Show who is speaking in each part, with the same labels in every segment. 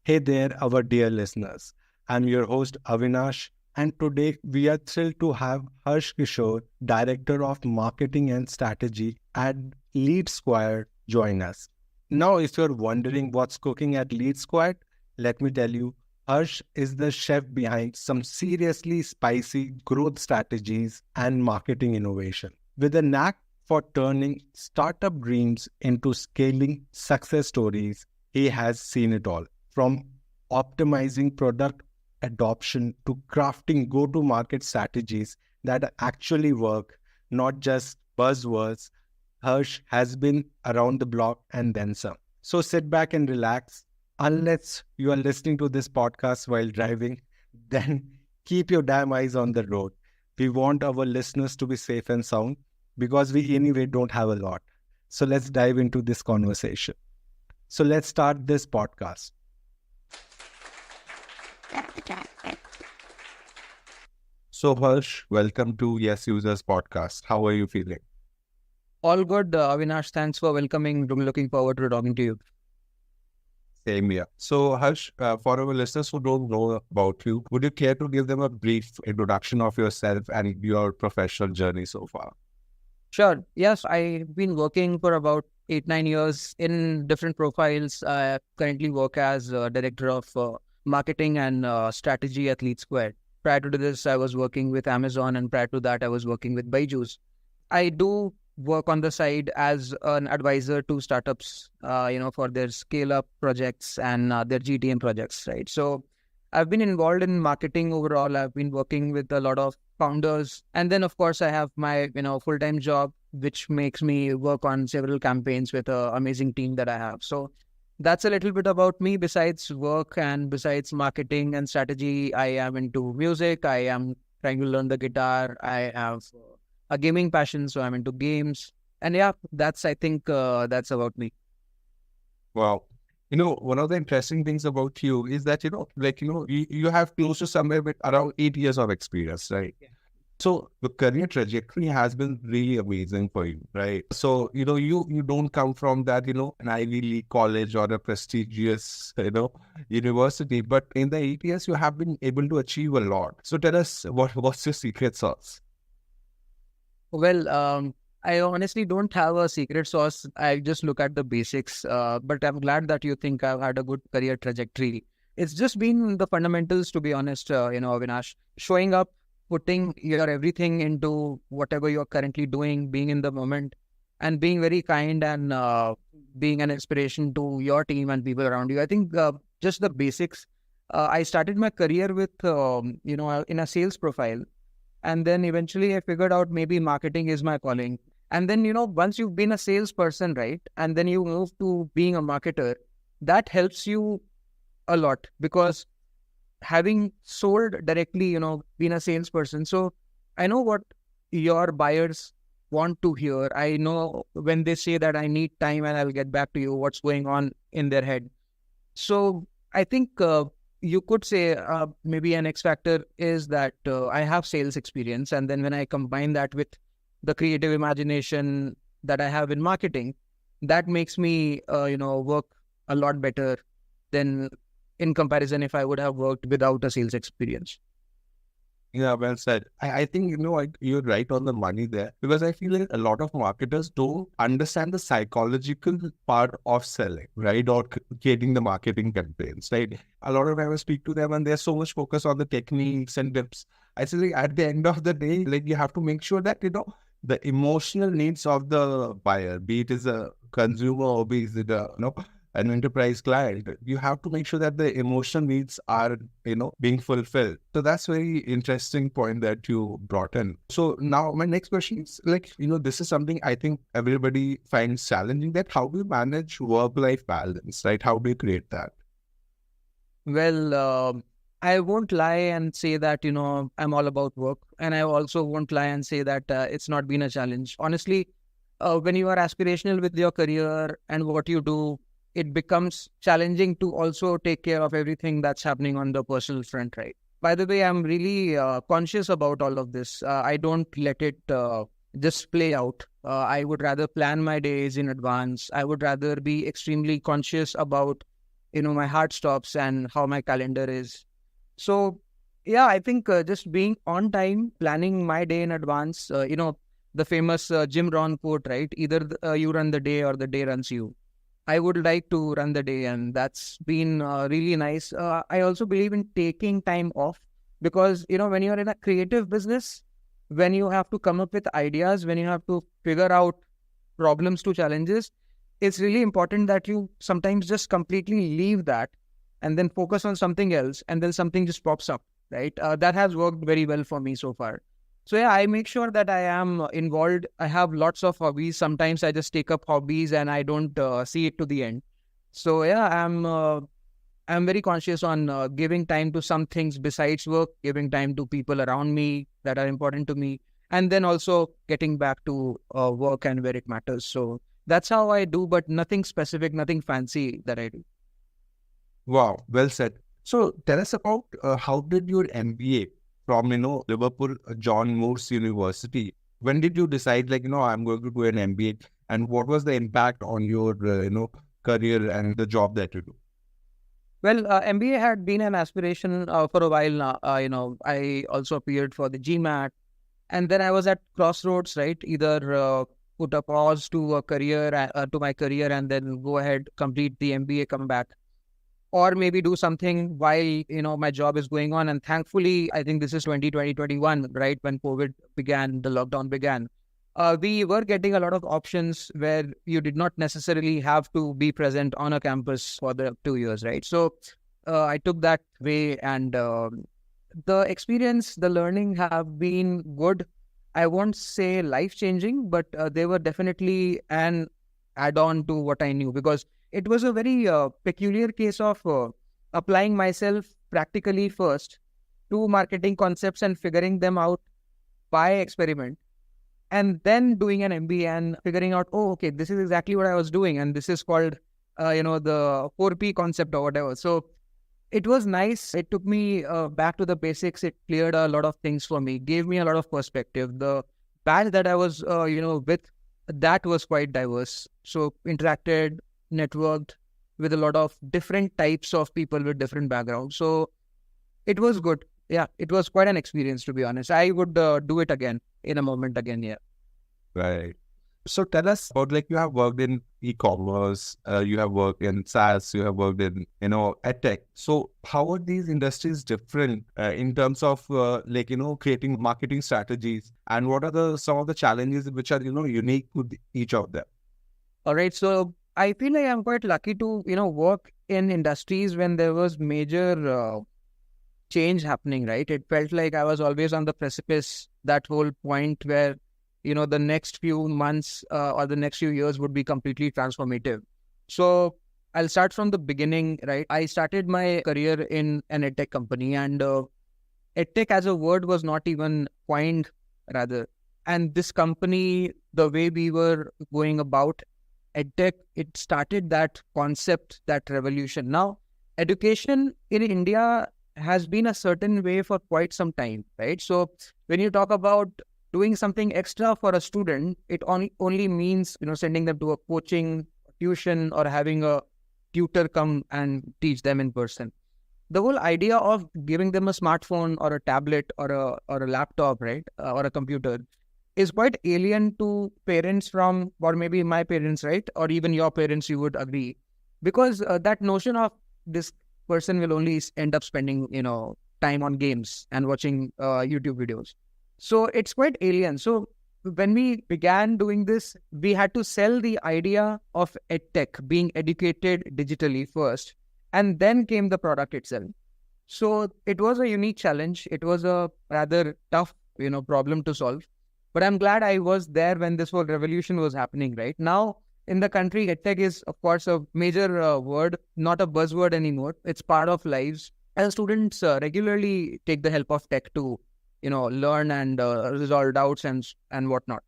Speaker 1: Hey there, our dear listeners. I'm your host Avinash, and today we are thrilled to have Harsh Kishore, Director of Marketing and Strategy at LeadSquared, join us. Now, if you're wondering what's cooking at LeadSquared, let me tell you, Harsh is the chef behind some seriously spicy growth strategies and marketing innovation. With a knack for turning startup dreams into scaling success stories, he has seen it all from optimizing product adoption to crafting go to market strategies that actually work, not just buzzwords. Harsh has been around the block and then some. So sit back and relax. Unless you are listening to this podcast while driving, then keep your damn eyes on the road. We want our listeners to be safe and sound because we anyway don't have a lot. So let's dive into this conversation. So let's start this podcast. So Harsh, welcome to YesUsers podcast. How are you feeling?
Speaker 2: All good, Avinash. Thanks for welcoming. I'm looking forward to talking to you.
Speaker 1: Same here. So Harsh, for our listeners who don't know about you, would you care to give them a brief introduction of yourself and your professional journey so far?
Speaker 2: Sure. Yes, I've been working for about 8-9 years in different profiles. I currently work as Director of Marketing and Strategy at LeadSquared. Prior to this, I was working with Amazon, and prior to that, I was working with Byju's. I do work on the side as an advisor to startups, for their scale-up projects and their GTM projects, right? So I've been involved in marketing overall. I've been working with a lot of founders. And then, of course, I have my, full-time job, which makes me work on several campaigns with an amazing team that I have. So that's a little bit about me. Besides work and besides marketing and strategy, I am into music. I am trying to learn the guitar. I have a gaming passion, so I'm into games. And yeah, I think that's about me.
Speaker 1: Wow. One of the interesting things about you is that, you have close to somewhere with around 8 years of experience, right?
Speaker 2: Yeah.
Speaker 1: So the career trajectory has been really amazing for you, right? So, you don't come from that, an Ivy League college or a prestigious, university, but in the 8 years, you have been able to achieve a lot. So tell us, what's your secret sauce?
Speaker 2: Well, I honestly don't have a secret sauce. I just look at the basics. But I'm glad that you think I've had a good career trajectory. It's just been the fundamentals, to be honest, Avinash. Showing up, putting your everything into whatever you're currently doing, being in the moment, and being very kind and being an inspiration to your team and people around you. I think just the basics. I started my career with, in a sales profile. And then eventually I figured out maybe marketing is my calling. And then, once you've been a salesperson, right? And then you move to being a marketer, that helps you a lot because having sold directly, being a salesperson. So I know what your buyers want to hear. I know when they say that I need time and I'll get back to you, what's going on in their head. So I think you could say maybe an X factor is that I have sales experience. And then when I combine that with the creative imagination that I have in marketing, that makes me, work a lot better than in comparison if I would have worked without a sales experience.
Speaker 1: Yeah, well said. I think, you're right on the money there because I feel like a lot of marketers don't understand the psychological part of selling, right? Or creating the marketing campaigns, right? A lot of time I speak to them and they're so much focused on the techniques and tips. I say, like, at the end of the day, like you have to make sure that, the emotional needs of the buyer, be it is a consumer or be it an enterprise client, you have to make sure that the emotional needs are, being fulfilled. So that's very interesting point that you brought in. So now my next question is like, this is something I think everybody finds challenging, that how do you manage work-life balance, right? How do you create that?
Speaker 2: Well, I won't lie and say that, I'm all about work. And I also won't lie and say that it's not been a challenge. Honestly, when you are aspirational with your career and what you do, it becomes challenging to also take care of everything that's happening on the personal front, right? By the way, I'm really conscious about all of this. I don't let it just play out. I would rather plan my days in advance. I would rather be extremely conscious about my heart stops and how my calendar is. So yeah, I think just being on time, planning my day in advance, the famous Jim Rohn quote, right? Either you run the day or the day runs you. I would like to run the day, and that's been really nice. I also believe in taking time off because, when you're in a creative business, when you have to come up with ideas, when you have to figure out problems to challenges, it's really important that you sometimes just completely leave that and then focus on something else, and then something just pops up, right? That has worked very well for me so far. So yeah, I make sure that I am involved. I have lots of hobbies. Sometimes I just take up hobbies and I don't see it to the end. So yeah, I'm very conscious on giving time to some things besides work, giving time to people around me that are important to me, and then also getting back to work and where it matters. So that's how I do, but nothing specific, nothing fancy that I do.
Speaker 1: Wow, well said. So tell us about how did your MBA from, Liverpool, John Moores University, when did you decide like, I'm going to do an MBA, and what was the impact on your, career and the job that you do?
Speaker 2: Well, MBA had been an aspiration for a while now. I also appeared for the GMAT, and then I was at crossroads, right? Either put a pause to a career, to my career, and then go ahead, complete the MBA, come back, or maybe do something while, my job is going on. And thankfully, I think this is 2021, right? When COVID began, the lockdown began. We were getting a lot of options where you did not necessarily have to be present on a campus for the 2 years, right? So I took that way, and the experience, the learning have been good. I won't say life-changing, but they were definitely an add-on to what I knew, because it was a very peculiar case of applying myself practically first to marketing concepts and figuring them out by experiment, and then doing an MBA and figuring out, oh, okay, this is exactly what I was doing, and this is called, the 4P concept or whatever. So it was nice. It took me back to the basics. It cleared a lot of things for me, gave me a lot of perspective. The batch that I was, with, that was quite diverse. So interacted, networked with a lot of different types of people with different backgrounds. So it was good. Yeah, it was quite an experience, to be honest. I would do it again in a moment again. Yeah.
Speaker 1: Right. So tell us about, like, you have worked in e-commerce, you have worked in SaaS, you have worked in, edtech. So how are these industries different in terms of creating marketing strategies, and what are some of the challenges which are, unique to each of them?
Speaker 2: All right. So I feel like I'm quite lucky to, work in industries when there was major change happening, right? It felt like I was always on the precipice, that whole point where, the next few months or the next few years would be completely transformative. So I'll start from the beginning, right? I started my career in an edtech company, and edtech as a word was not even coined, rather. And this company, the way we were going about edtech, it started that concept, that revolution. Now, education in India has been a certain way for quite some time, right? So when you talk about doing something extra for a student, it only means, sending them to a coaching, tuition, or having a tutor come and teach them in person. The whole idea of giving them a smartphone or a tablet or a laptop, right, or a computer, is quite alien to parents from, or maybe my parents, right, or even your parents, you would agree, because that notion of this person will only end up spending, time on games and watching YouTube videos. So it's quite alien. So when we began doing this, we had to sell the idea of edtech, being educated digitally first, and then came the product itself. So it was a unique challenge. It was a rather tough, problem to solve. But I'm glad I was there when this whole revolution was happening, right? Now, in the country, edtech is, of course, a major word, not a buzzword anymore. It's part of lives. And students regularly take the help of tech to, learn and resolve doubts and whatnot.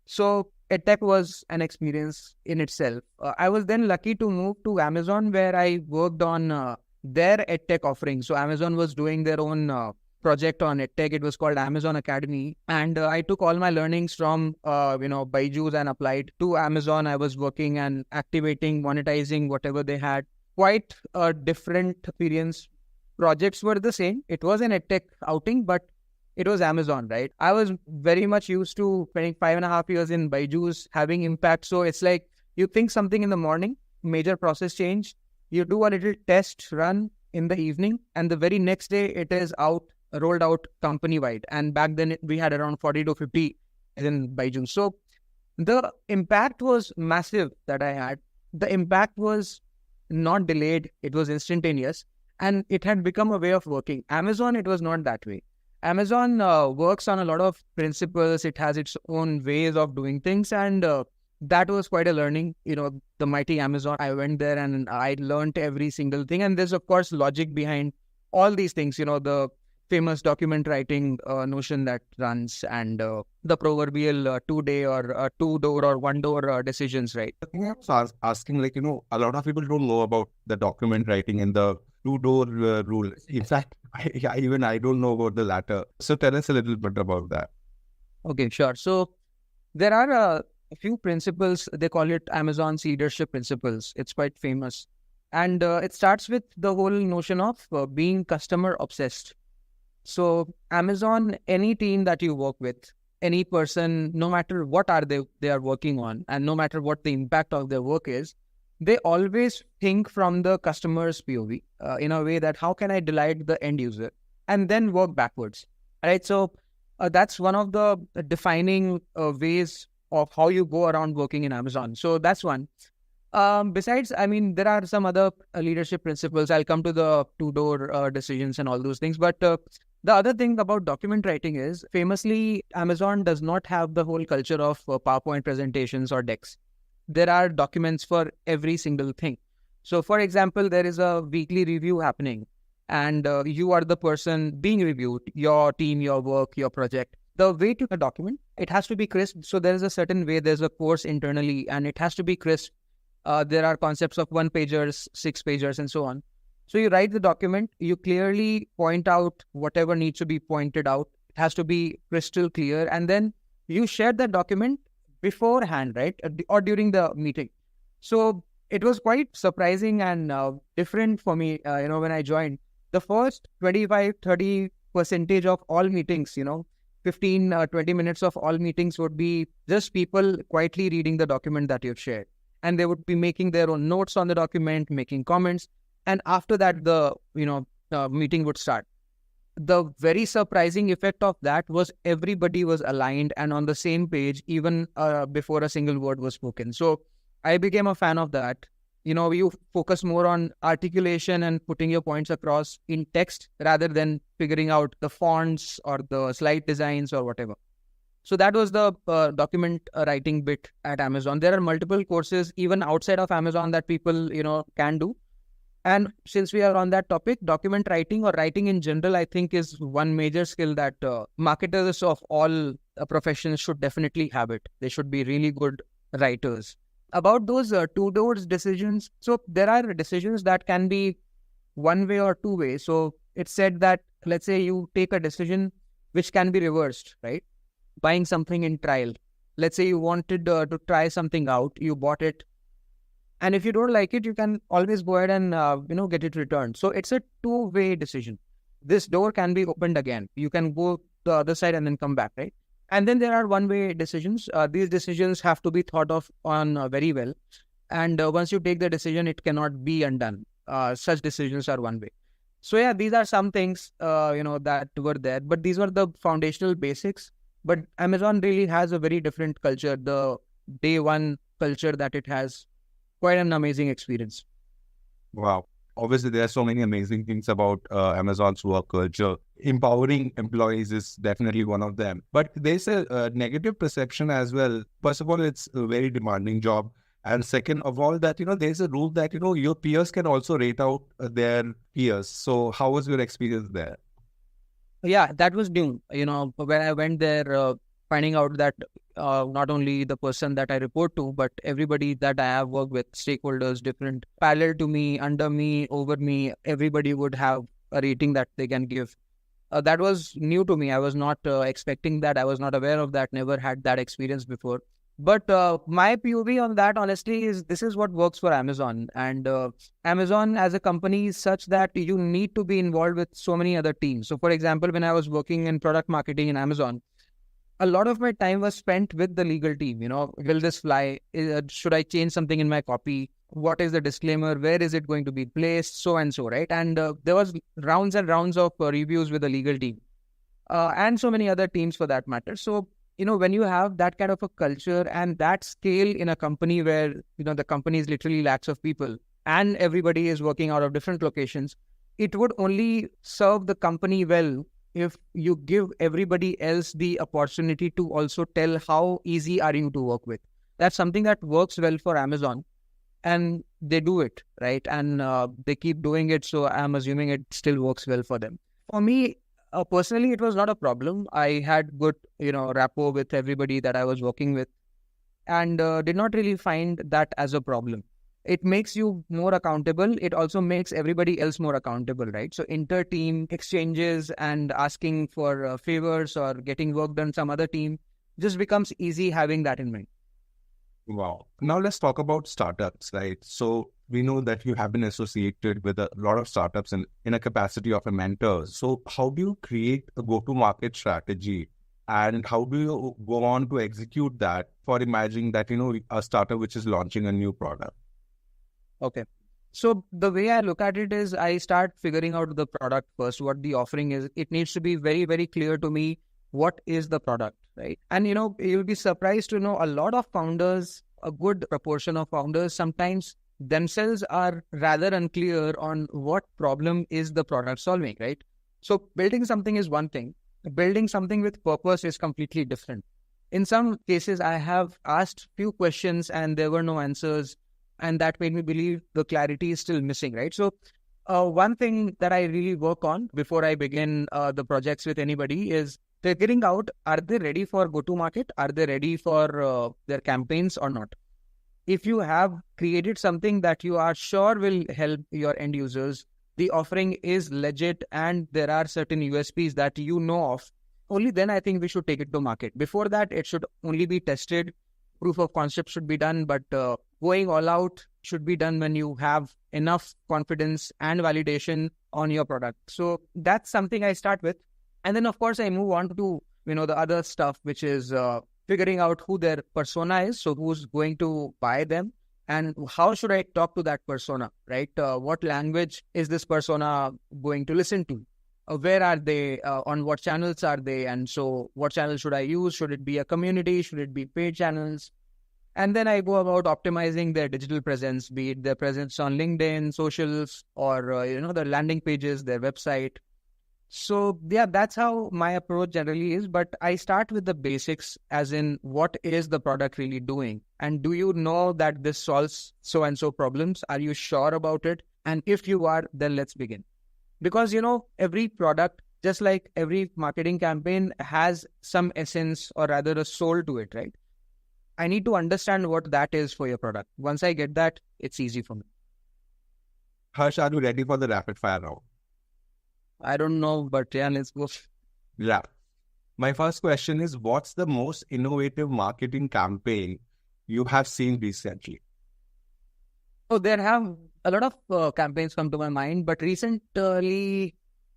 Speaker 2: So edtech was an experience in itself. I was then lucky to move to Amazon, where I worked on their edtech offering. So Amazon was doing their own project on edtech. It was called Amazon Academy. And I took all my learnings from, Byju's and applied to Amazon. I was working and activating, monetizing whatever they had, quite a different experience. Projects were the same. It was an edtech outing, but it was Amazon, right? I was very much used to spending 5.5 years in Byju's, having impact. So it's like you think something in the morning, major process change, you do a little test run in the evening, and the very next day it is out, rolled out company wide. And back then we had around 40 to 50 in Byju. So the impact was massive that I had. The impact was not delayed, it was instantaneous, and it had become a way of working. Amazon, it was not that way. Amazon works on a lot of principles. It has its own ways of doing things, and that was quite a learning. The mighty Amazon. I went there and I learned every single thing. And there's of course logic behind all these things. The famous document writing notion that runs, and the proverbial 2-day or 2-door or 1-door decisions, right?
Speaker 3: The thing I was asking, a lot of people don't know about the document writing and the 2-door rule. In fact, I don't know about the latter. So tell us a little bit about that.
Speaker 2: Okay, sure. So there are a few principles. They call it Amazon's leadership principles. It's quite famous. And it starts with the whole notion of being customer obsessed. So Amazon, any team that you work with, any person, no matter what they are working on, and no matter what the impact of their work is, they always think from the customer's POV in a way that how can I delight the end user, and then work backwards, right? So that's one of the defining ways of how you go around working in Amazon. So that's one. Besides, there are some other leadership principles. I'll come to the 2-door decisions and all those things. But the other thing about document writing is, famously, Amazon does not have the whole culture of PowerPoint presentations or decks. There are documents for every single thing. So, for example, there is a weekly review happening, and you are the person being reviewed, your team, your work, your project. The way to a document, it has to be crisp. So there is a certain way, there's a course internally, and it has to be crisp. There are concepts of 1-pagers, 6-pagers, and so on. So you write the document, you clearly point out whatever needs to be pointed out. It has to be crystal clear. And then you share that document beforehand, right? Or during the meeting. So it was quite surprising and different for me, when I joined. The first 25-30% of all meetings, 15-20 minutes of all meetings would be just people quietly reading the document that you've shared. And they would be making their own notes on the document, making comments. And after that, the meeting would start. The very surprising effect of that was everybody was aligned and on the same page, even before a single word was spoken. So I became a fan of that. You focus more on articulation and putting your points across in text rather than figuring out the fonts or the slide designs or whatever. So that was the document writing bit at Amazon. There are multiple courses even outside of Amazon that people, can do. And since we are on that topic, document writing or writing in general, I think is one major skill that marketers of all professions should definitely have it. They should be really good writers. About those 2-door decisions, so there are decisions that can be one way or two way. So it's said that, let's say you take a decision which can be reversed, right? Buying something in trial. Let's say you wanted to try something out, you bought it. And if you don't like it, you can always go ahead and, get it returned. So it's a 2-way decision. This door can be opened again. You can go the other side and then come back, right? And then there are 1-way decisions. These decisions have to be thought of on very well. And once you take the decision, it cannot be undone. Such decisions are 1-way. So yeah, these are some things, that were there. But these were the foundational basics. But Amazon really has a very different culture. The day one culture that it has, quite an amazing experience.
Speaker 3: Wow. Obviously, there are so many amazing things about Amazon's work culture. Empowering employees is definitely one of them. But there's a negative perception as well. First of all, it's a very demanding job. And second of all, that, there's a rule that, your peers can also rate out their peers. So how was your experience there?
Speaker 2: Yeah, that was new. When I went there, finding out that not only the person that I report to, but everybody that I have worked with, stakeholders, different, parallel to me, under me, over me, everybody would have a rating that they can give. That was new to me. I was not expecting that. I was not aware of that. Never had that experience before. But my POV on that, honestly, is this is what works for Amazon. And Amazon as a company is such that you need to be involved with so many other teams. So, for example, when I was working in product marketing in Amazon, a lot of my time was spent with the legal team. Will this fly? Should I change something in my copy? What is the disclaimer? Where is it going to be placed? So and so, right? And there was rounds and rounds of reviews with the legal team and so many other teams for that matter. So, when you have that kind of a culture and that scale in a company where, the company is literally lakhs of people and everybody is working out of different locations, it would only serve the company well if you give everybody else the opportunity to also tell how easy are you to work with. That's something that works well for Amazon, and they do it, right? And they keep doing it. So I'm assuming it still works well for them. For me, personally, it was not a problem. I had good, rapport with everybody that I was working with, and did not really find that as a problem. It makes you more accountable. It also makes everybody else more accountable, right? So inter-team exchanges and asking for favors or getting work done some other team just becomes easy having that in mind.
Speaker 3: Wow. Now let's talk about startups, right? So we know that you have been associated with a lot of startups in a capacity of a mentor. So how do you create a go-to-market strategy, and how do you go on to execute that for imagining that, a startup which is launching a new product?
Speaker 2: Okay. So the way I look at it is I start figuring out the product first, what the offering is. It needs to be very, very clear to me what is the product, right? And, you'll be surprised to know a lot of founders, a good proportion of founders sometimes themselves are rather unclear on what problem is the product solving, right? So building something is one thing. Building something with purpose is completely different. In some cases, I have asked few questions and there were no answers. And that made me believe the clarity is still missing, right? So one thing that I really work on before I begin the projects with anybody is figuring out, are they ready for go-to-market? Are they ready for their campaigns or not? If you have created something that you are sure will help your end users, the offering is legit and there are certain USPs that you know of, only then I think we should take it to market. Before that, it should only be tested. Proof of concept should be done, but going all out should be done when you have enough confidence and validation on your product. So that's something I start with. And then, of course, I move on to, the other stuff, which is figuring out who their persona is. So who's going to buy them and how should I talk to that persona, right? What language is this persona going to listen to? Where are they? On what channels are they? And so what channel should I use? Should it be a community? Should it be paid channels? And then I go about optimizing their digital presence, be it their presence on LinkedIn, socials, or, the landing pages, their website. So, yeah, that's how my approach generally is. But I start with the basics, as in what is the product really doing? And do you know that this solves so-and-so problems? Are you sure about it? And if you are, then let's begin. Because, every product, just like every marketing campaign, has some essence or rather a soul to it, right? I need to understand what that is for your product. Once I get that, it's easy for me.
Speaker 3: Harsh, are you ready for the rapid fire round?
Speaker 2: I don't know, but yeah, let's go.
Speaker 3: Yeah. My first question is, what's the most innovative marketing campaign you have seen recently?
Speaker 2: Oh, there have a lot of campaigns come to my mind, but recently,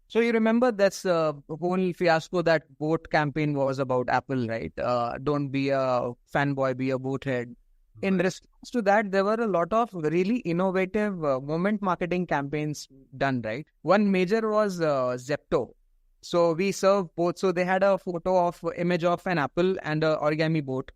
Speaker 2: so you remember that's whole fiasco that boat campaign was about Apple, right? Don't be a fanboy, be a boathead. In response to that, there were a lot of really innovative moment marketing campaigns done, right? One major was Zepto. So we serve both. So they had a photo of image of an apple and an origami boat.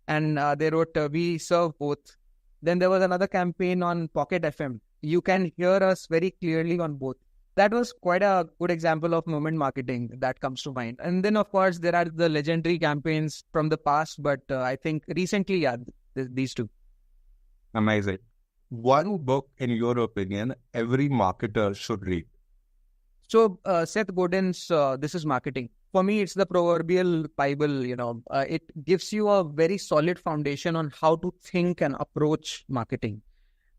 Speaker 2: And they wrote, we serve both. Then there was another campaign on Pocket FM. You can hear us very clearly on both. That was quite a good example of moment marketing that comes to mind. And then, of course, there are the legendary campaigns from the past. But I think recently, yeah, these two.
Speaker 3: Amazing. One book, in your opinion, every marketer should read.
Speaker 2: So Seth Godin's This is Marketing. For me, it's the proverbial Bible, it gives you a very solid foundation on how to think and approach marketing.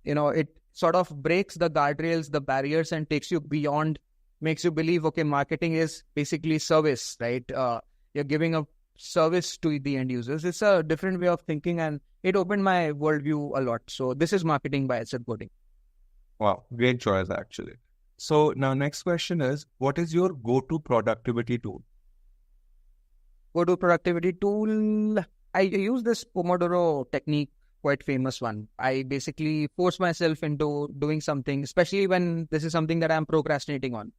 Speaker 2: It sort of breaks the guardrails, the barriers, and takes you beyond, makes you believe, okay, marketing is basically service, right? You're giving a service to the end users. It's a different way of thinking, and it opened my worldview a lot. So this is marketing by asset coding.
Speaker 3: Wow, great choice actually. So now next question is, what is your go-to productivity tool?
Speaker 2: Go-to productivity tool, I use this Pomodoro technique, quite famous one. I basically force myself into doing something, especially when this is something that I'm procrastinating on.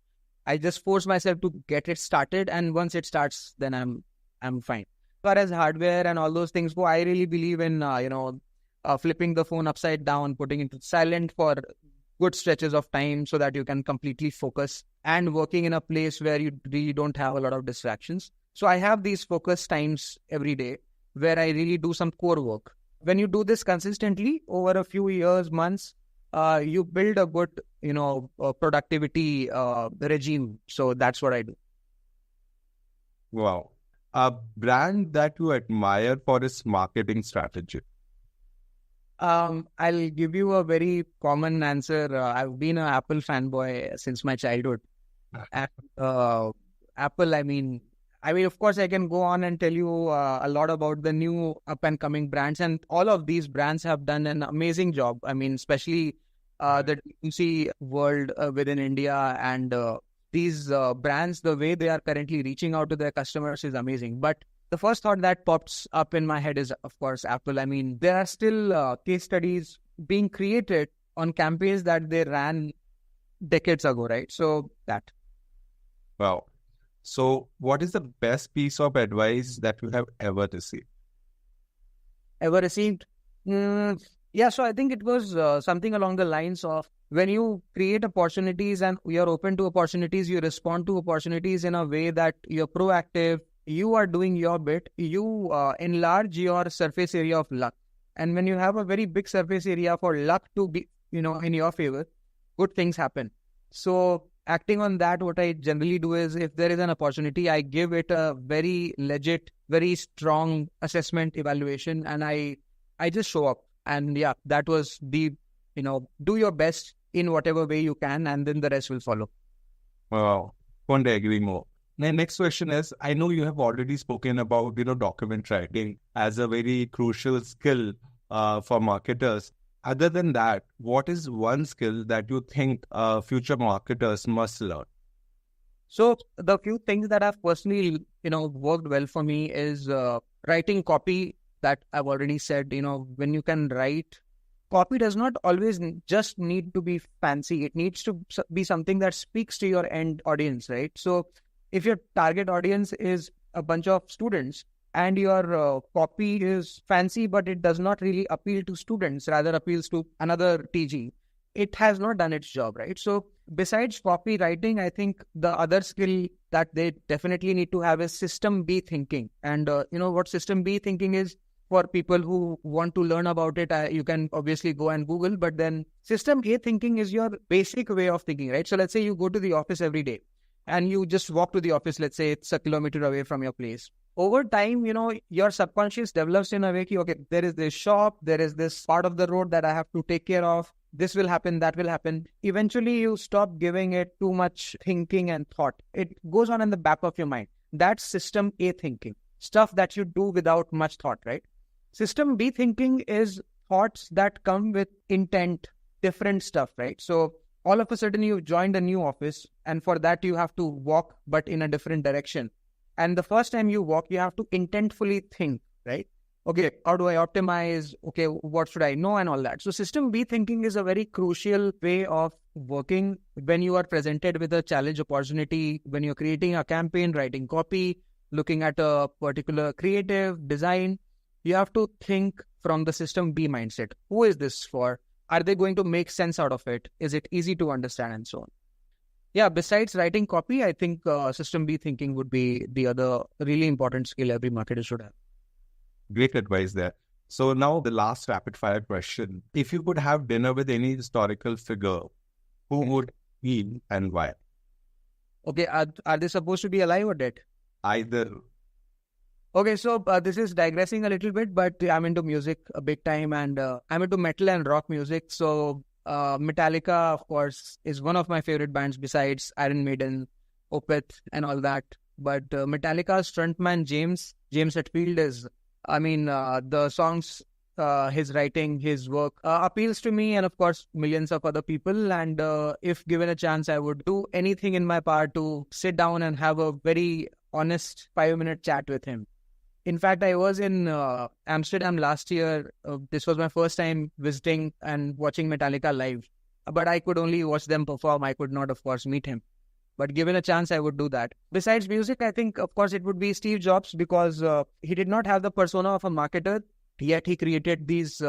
Speaker 2: I just force myself to get it started, and once it starts, then I'm fine. As far as hardware and all those things go, I really believe in flipping the phone upside down, putting it silent for good stretches of time so that you can completely focus, and working in a place where you really don't have a lot of distractions. So I have these focus times every day where I really do some core work. When you do this consistently over a few years, months, you build a good, productivity regime. So that's what I do.
Speaker 3: Wow. A brand that you admire for its marketing strategy?
Speaker 2: I'll give you a very common answer. I've been an Apple fanboy since my childhood. And, Apple, I mean, of course, I can go on and tell you a lot about the new up and coming brands, and all of these brands have done an amazing job. I mean, especially the D2C world within India, and these brands, the way they are currently reaching out to their customers is amazing. But the first thought that pops up in my head is, of course, Apple. I mean, there are still case studies being created on campaigns that they ran decades ago, right? So that.
Speaker 3: Wow. So what is the best piece of advice that you have ever received?
Speaker 2: Ever received? Yeah, so I think it was something along the lines of, when you create opportunities and you're open to opportunities, you respond to opportunities in a way that you're proactive, you are doing your bit, you enlarge your surface area of luck. And when you have a very big surface area for luck to be, in your favor, good things happen. So acting on that, what I generally do is, if there is an opportunity, I give it a very legit, very strong assessment evaluation, and I just show up. And yeah, that was the, do your best in whatever way you can, and then the rest will follow.
Speaker 3: Wow, couldn't agree more. The next question is, I know you have already spoken about, document writing as a very crucial skill for marketers. Other than that, what is one skill that you think future marketers must learn?
Speaker 2: So the few things that have personally, worked well for me is writing copy, that I've already said. When you can write, copy does not always just need to be fancy. It needs to be something that speaks to your end audience, right? So if your target audience is a bunch of students, and your copy is fancy, but it does not really appeal to students, rather appeals to another TG, it has not done its job, right? So besides copywriting, I think the other skill that they definitely need to have is system B thinking. And what system B thinking is, for people who want to learn about it, you can obviously go and Google, but then system A thinking is your basic way of thinking, right? So let's say you go to the office every day and you just walk to the office, let's say it's a kilometer away from your place. Over time, your subconscious develops in a way, okay, there is this shop, there is this part of the road that I have to take care of. This will happen, that will happen. Eventually, you stop giving it too much thinking and thought. It goes on in the back of your mind. That's system A thinking, stuff that you do without much thought, right? System B thinking is thoughts that come with intent, different stuff, right? So all of a sudden, you've joined a new office, and for that, you have to walk, but in a different direction. And the first time you walk, you have to intentfully think, right? Okay, how do I optimize? Okay, what should I know, and all that. So system B thinking is a very crucial way of working when you are presented with a challenge opportunity, when you're creating a campaign, writing copy, looking at a particular creative design. You have to think from the system B mindset. Who is this for? Are they going to make sense out of it? Is it easy to understand, and so on? Yeah, besides writing copy, I think system B thinking would be the other really important skill every marketer should have.
Speaker 3: Great advice there. So now the last rapid fire question. If you could have dinner with any historical figure, who would be and why?
Speaker 2: Okay, are they supposed to be alive or dead?
Speaker 3: Either.
Speaker 2: Okay, so this is digressing a little bit, but I'm into music a big time, and I'm into metal and rock music. So Metallica, of course, is one of my favorite bands besides Iron Maiden, Opeth, and all that. But Metallica's frontman James James Hetfield is. I mean, the songs, his writing, his work appeals to me and of course millions of other people. And if given a chance, I would do anything in my power to sit down and have a very honest 5-minute chat with him. In fact, I was in Amsterdam last year. This was my first time visiting and watching Metallica live. But I could only watch them perform. I could not, of course, meet him. But given a chance, I would do that. Besides music, I think, of course, it would be Steve Jobs because he did not have the persona of a marketer, yet he created these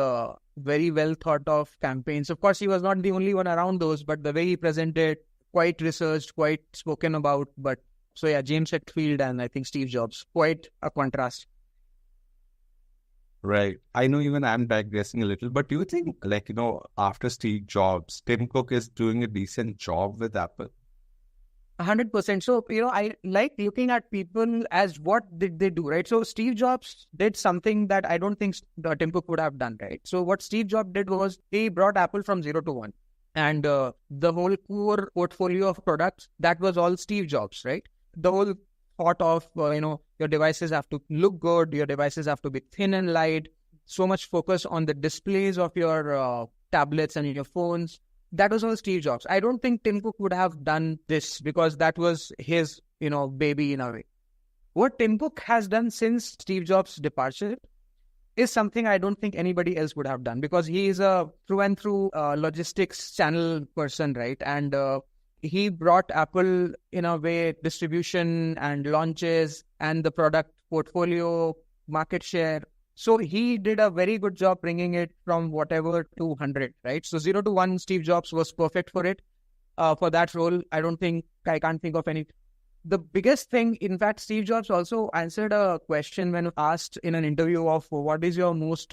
Speaker 2: very well thought of campaigns. Of course, he was not the only one around those, but the way he presented, quite researched, quite spoken about. But so yeah, James Hetfield and I think Steve Jobs, quite a contrast.
Speaker 3: Right. I know even I'm digressing a little, but do you think, after Steve Jobs, Tim Cook is doing a decent job with Apple?
Speaker 2: 100%. So, I like looking at people as what did they do, right? So Steve Jobs did something that I don't think Tim Cook would have done, right? So what Steve Jobs did was he brought Apple from 0 to 1. And the whole core portfolio of products, that was all Steve Jobs, right? The whole thought of, your devices have to look good, your devices have to be thin and light, so much focus on the displays of your tablets and your phones. That was all Steve Jobs. I don't think Tim Cook would have done this because that was his, baby in a way. What Tim Cook has done since Steve Jobs' departure is something I don't think anybody else would have done because he is a through and through logistics channel person, right? And he brought Apple in a way distribution and launches and the product portfolio, market share. So he did a very good job bringing it from whatever to 100, right? So 0 to 1, Steve Jobs was perfect for it. For that role, I can't think of any. The biggest thing, in fact, Steve Jobs also answered a question when asked in an interview of what is your most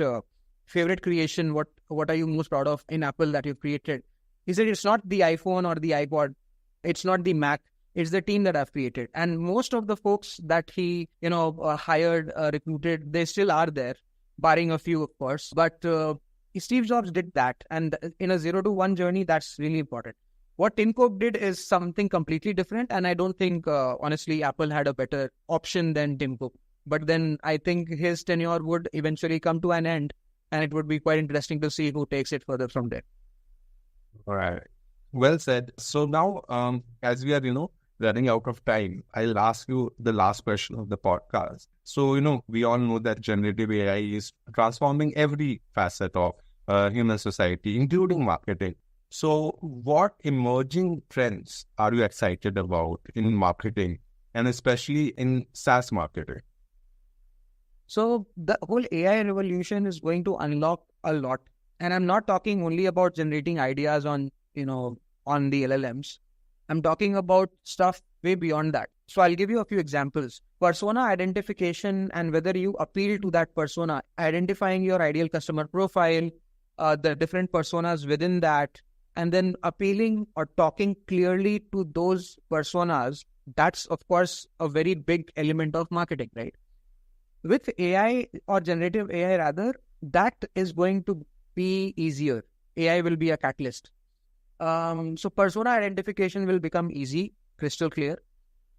Speaker 2: favorite creation? What are you most proud of in Apple that you've created? He said, it's not the iPhone or the iPod. It's not the Mac. It's the team that I've created. And most of the folks that he, hired, recruited, they still are there, barring a few, of course. But Steve Jobs did that. And in a 0 to 1 journey, that's really important. What Tim Cook did is something completely different. And I don't think, honestly, Apple had a better option than Tim Cook. But then I think his tenure would eventually come to an end. And it would be quite interesting to see who takes it further from there.
Speaker 3: All right. Well said. So now, as we are, running out of time, I'll ask you the last question of the podcast. So, we all know that generative AI is transforming every facet of human society, including marketing. So what emerging trends are you excited about in marketing and especially in SaaS marketing?
Speaker 2: So the whole AI revolution is going to unlock a lot. And I'm not talking only about generating ideas on the LLMs. I'm talking about stuff way beyond that. So I'll give you a few examples. Persona identification and whether you appeal to that persona, identifying your ideal customer profile, the different personas within that, and then appealing or talking clearly to those personas. That's, of course, a very big element of marketing, right? With AI or generative AI rather, that is going to be easier. AI will be a catalyst. So persona identification will become easy, crystal clear.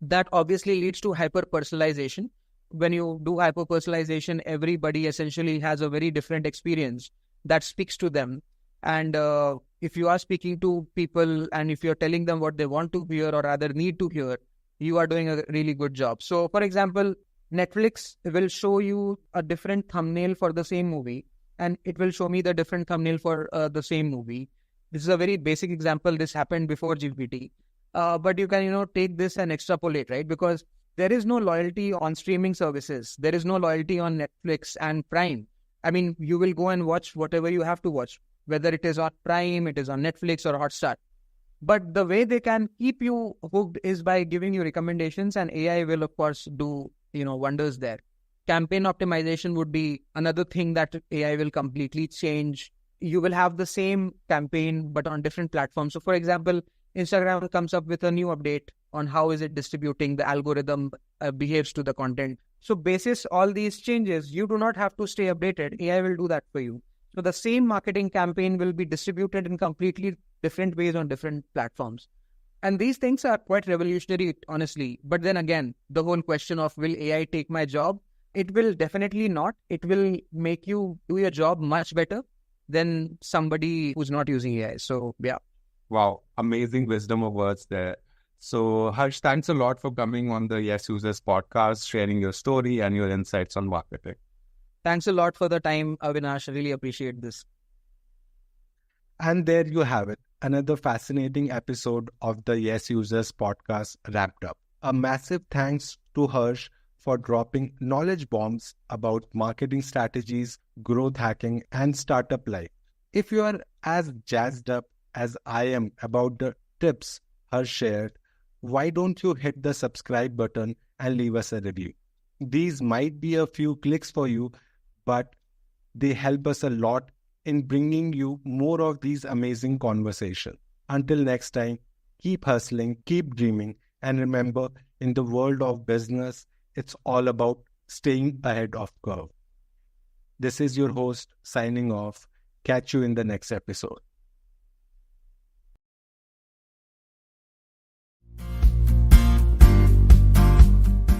Speaker 2: That obviously leads to hyper-personalization. When you do hyper-personalization, everybody essentially has a very different experience that speaks to them. And if you are speaking to people and if you're telling them what they want to hear or rather need to hear, you are doing a really good job. So for example, Netflix will show you a different thumbnail for the same movie and it will show me the different thumbnail for the same movie. This is a very basic example. This happened before GPT. But you can, take this and extrapolate, right? Because there is no loyalty on streaming services. There is no loyalty on Netflix and Prime. I mean, you will go and watch whatever you have to watch, whether it is on Prime, it is on Netflix or Hotstar. But the way they can keep you hooked is by giving you recommendations, and AI will, of course, do, wonders there. Campaign optimization would be another thing that AI will completely change. You will have the same campaign, but on different platforms. So, for example, Instagram comes up with a new update on how is it distributing, the algorithm behaves to the content. So, basis all these changes, you do not have to stay updated. AI will do that for you. So, the same marketing campaign will be distributed in completely different ways on different platforms. And these things are quite revolutionary, honestly. But then again, the whole question of will AI take my job It will definitely not. It will make you do your job much better than somebody who's not using AI. So yeah.
Speaker 3: Wow, amazing wisdom of words there. So Harsh, thanks a lot for coming on the Yes Users podcast, sharing your story and your insights on marketing.
Speaker 2: Thanks a lot for the time, Avinash. I really appreciate this.
Speaker 1: And there you have it. Another fascinating episode of the Yes Users podcast wrapped up. A massive thanks to Harsh for dropping knowledge bombs about marketing strategies, growth hacking, and startup life. If you are as jazzed up as I am about the tips Harsh shared, why don't you hit the subscribe button and leave us a review? These might be a few clicks for you, but they help us a lot in bringing you more of these amazing conversations. Until next time, keep hustling, keep dreaming, and remember, in the world of business, it's all about staying ahead of curve. This is your host signing off. Catch you in the next episode.